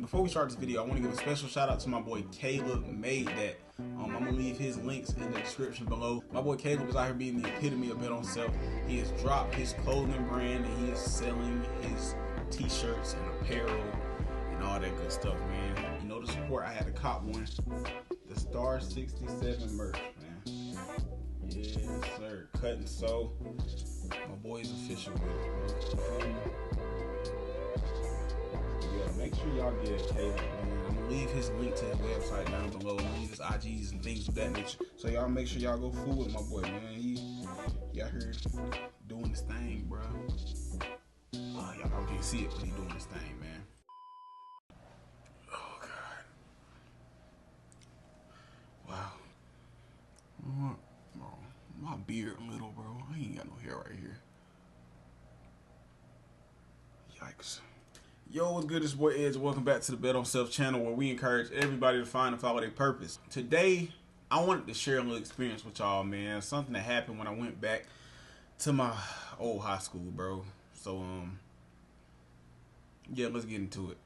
before we start this video, I want to give a special shout out to my boy kalebmadethat. I'm gonna leave his links in the description below. My boy Caleb is out here being the epitome of bet on self. He has dropped his clothing brand and he is selling his t-shirts and apparel and all that good stuff, man. You know the support, I had to cop one. The Star 67 merch, man. Yes, sir. Cut and sew. My boy's official with it, bro. Yeah, make sure y'all get Caleb, man. I'm gonna leave his link to his website down below. I'm gonna leave his IGs and things of that nature. So y'all make sure y'all go fool with my boy, man. He out here doing his thing, bro. Y'all probably can't see it, but he doing his thing, man. Oh God. Wow. Bro, my beard little, bro. I ain't got no hair right here. Yikes. Yo, what's good? It's your boy Edge. Welcome back to the Bet on Self channel, where we encourage everybody to find and follow their purpose. Today, I wanted to share a little experience with y'all, man. Something that happened when I went back to my old high school, bro. So, yeah, let's get into it.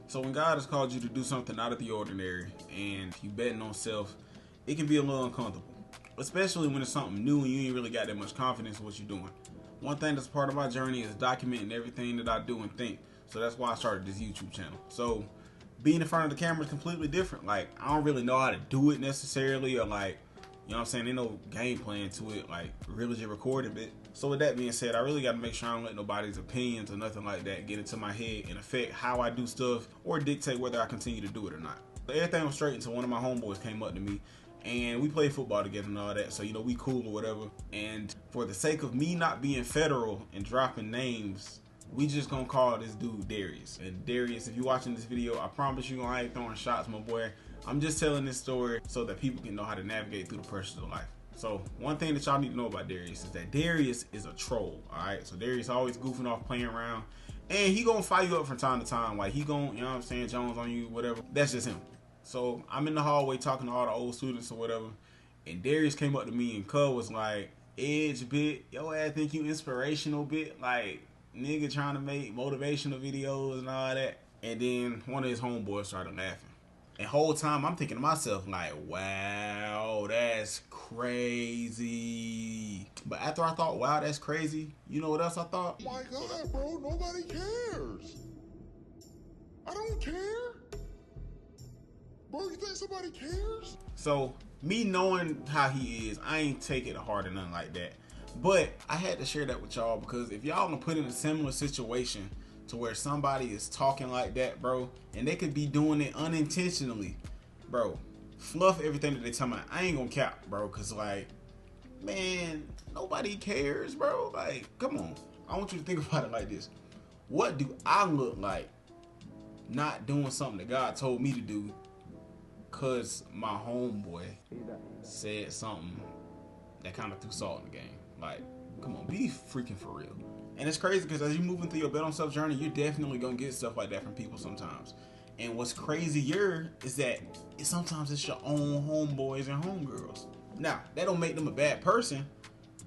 So when God has called you to do something out of the ordinary and you betting on self, it can be a little uncomfortable, especially when it's something new and you ain't really got that much confidence in what you're doing. One thing that's part of my journey is documenting everything that I do and think. So that's why I started this YouTube channel. So being in front of the camera is completely different. Like, I don't really know how to do it necessarily, or like, you know what I'm saying, there's no game plan to it, like really just recording it. So with that being said, I really got to make sure I don't let nobody's opinions or nothing like that get into my head and affect how I do stuff or dictate whether I continue to do it or not. So everything was straight until one of my homeboys came up to me and we played football together and all that. So, you know, we cool or whatever. And for the sake of me not being federal and dropping names, we just gonna call this dude Darius. And Darius, if you're watching this video, I promise you I ain't throwing shots, my boy. I'm just telling this story so that people can know how to navigate through the pressures of life. So one thing that y'all need to know about Darius is that Darius is a troll, all right? So Darius always goofing off, playing around, and he gonna fire you up from time to time. Like, he gonna, you know what I'm saying, Jones on you, whatever. That's just him. So I'm in the hallway talking to all the old students or whatever, and Darius came up to me and Cub was like, Edge, bit, yo ass think you inspirational, bit, like nigga trying to make motivational videos and all that. And then one of his homeboys started laughing. And whole time I'm thinking to myself like, wow, that's crazy. But after I thought, wow, that's crazy, you know what else I thought? Oh my God, bro, nobody cares. I don't care. Bro, you think somebody cares? So me knowing how he is, I ain't take it hard or nothing like that. But I had to share that with y'all because if y'all gonna put in a similar situation to where somebody is talking like that, bro, and they could be doing it unintentionally, bro, fluff everything that they tell me. I ain't gonna cap, bro, because like, man, nobody cares, bro. Like, come on. I want you to think about it like this. What do I look like not doing something that God told me to do because my homeboy said something that kind of threw salt in the game? Like, come on, be freaking for real. And it's crazy because as you're moving through your bet on self journey, you're definitely gonna get stuff like that from people sometimes. And what's crazier is that sometimes it's your own homeboys and homegirls. Now, that don't make them a bad person,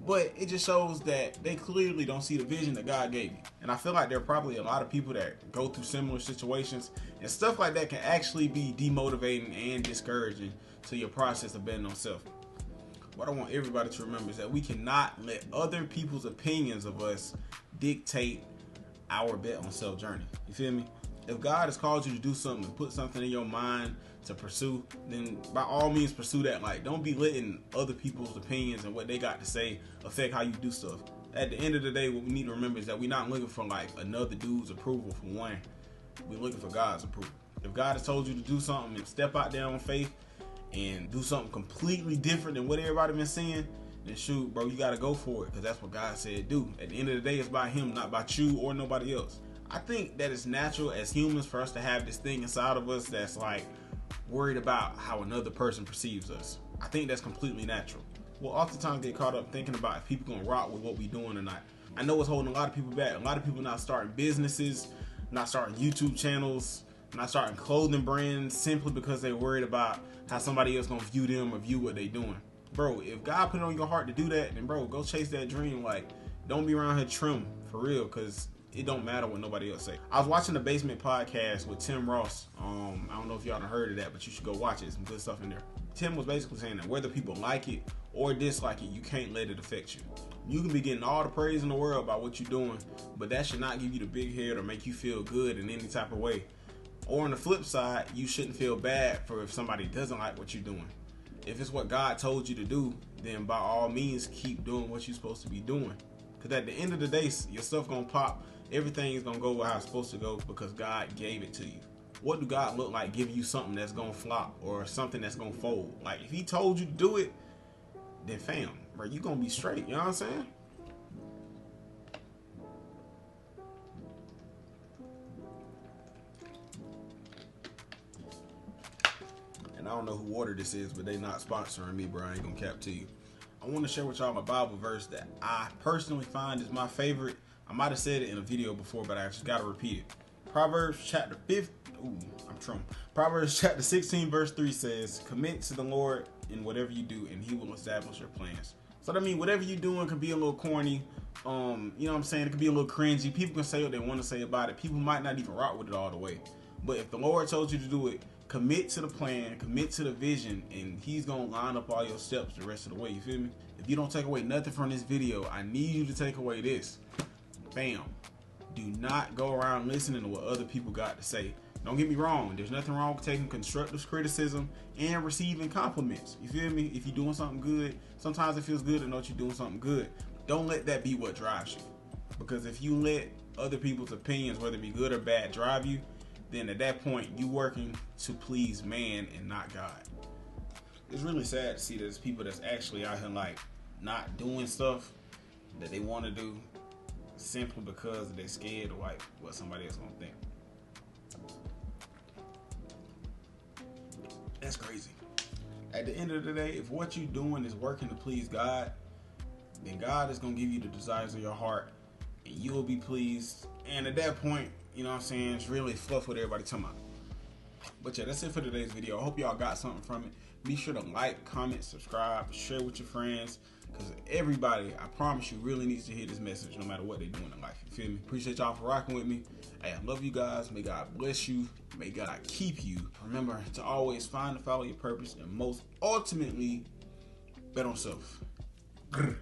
but it just shows that they clearly don't see the vision that God gave you. And I feel like there are probably a lot of people that go through similar situations, and stuff like that can actually be demotivating and discouraging to your process of betting on self. What I want everybody to remember is that we cannot let other people's opinions of us dictate our bet on self journey. You feel me? If God has called you to do something and put something in your mind to pursue, then by all means pursue that. Like, don't be letting other people's opinions and what they got to say affect how you do stuff. At the end of the day, what we need to remember is that we're not looking for like another dude's approval for one. We're looking for God's approval. If God has told you to do something and step out there on faith and do something completely different than what everybody been seeing, then shoot, bro, you gotta go for it, because that's what God said do. At the end of the day, it's about him, not about you or nobody else. I think that it's natural as humans for us to have this thing inside of us that's like worried about how another person perceives us. I think that's completely natural. We'll oftentimes get caught up thinking about if people gonna rock with what we doing or not. I know it's holding a lot of people back. A lot of people not starting businesses, not starting YouTube channels, not starting clothing brands simply because they're worried about how somebody else gonna view them or view what they doing. bro, if God put it on your heart to do that, then bro, go chase that dream. Like, don't be around here trim for real, cause it don't matter what nobody else say. I was watching the Basement podcast with Tim Ross. I don't know if y'all done heard of that, but you should go watch it. Some good stuff in there. Tim was basically saying that whether people like it or dislike it, you can't let it affect you. You can be getting all the praise in the world about what you're doing, but that should not give you the big head or make you feel good in any type of way. Or on the flip side, you shouldn't feel bad for if somebody doesn't like what you're doing. If it's what God told you to do, then by all means, keep doing what you're supposed to be doing. Because at the end of the day, your stuff going to pop. Everything is going to go how it's supposed to go because God gave it to you. What do God look like giving you something that's going to flop or something that's going to fold? Like, if he told you to do it, then fam, bro, you going to be straight. You know what I'm saying? And I don't know who order this is, but they not sponsoring me, bro. I ain't going to cap to you. I want to share with y'all my Bible verse that I personally find is my favorite. I might have said it in a video before, but I just got to repeat it. Proverbs chapter 16 verse 3 says, commit to the Lord in whatever you do and he will establish your plans. So that means whatever you're doing can be a little corny. You know what I'm saying? It can be a little cringy. People can say what they want to say about it. People might not even rock with it all the way. But if the Lord told you to do it, commit to the plan, commit to the vision, and he's going to line up all your steps the rest of the way. You feel me? If you don't take away nothing from this video, I need you to take away this. Bam. Do not go around listening to what other people got to say. Don't get me wrong. There's nothing wrong with taking constructive criticism and receiving compliments. You feel me? If you're doing something good, sometimes it feels good to know that you're doing something good. Don't let that be what drives you. Because if you let other people's opinions, whether it be good or bad, drive you, then at that point, you working to please man and not God. It's really sad to see there's people that's actually out here like not doing stuff that they want to do simply because they're scared of like what somebody else gonna think. That's crazy. At the end of the day, if what you're doing is working to please God, then God is gonna give you the desires of your heart and you will be pleased. And at that point, you know what I'm saying, it's really fluff what everybody talking about. But yeah, that's it for today's video. I hope y'all got something from it. Be sure to like, comment, subscribe, share with your friends. Because everybody, I promise you, really needs to hear this message no matter what they're doing in life. You feel me? Appreciate y'all for rocking with me. Hey, I love you guys. May God bless you. May God keep you. Remember to always find and follow your purpose. And most ultimately, bet on self. Grr.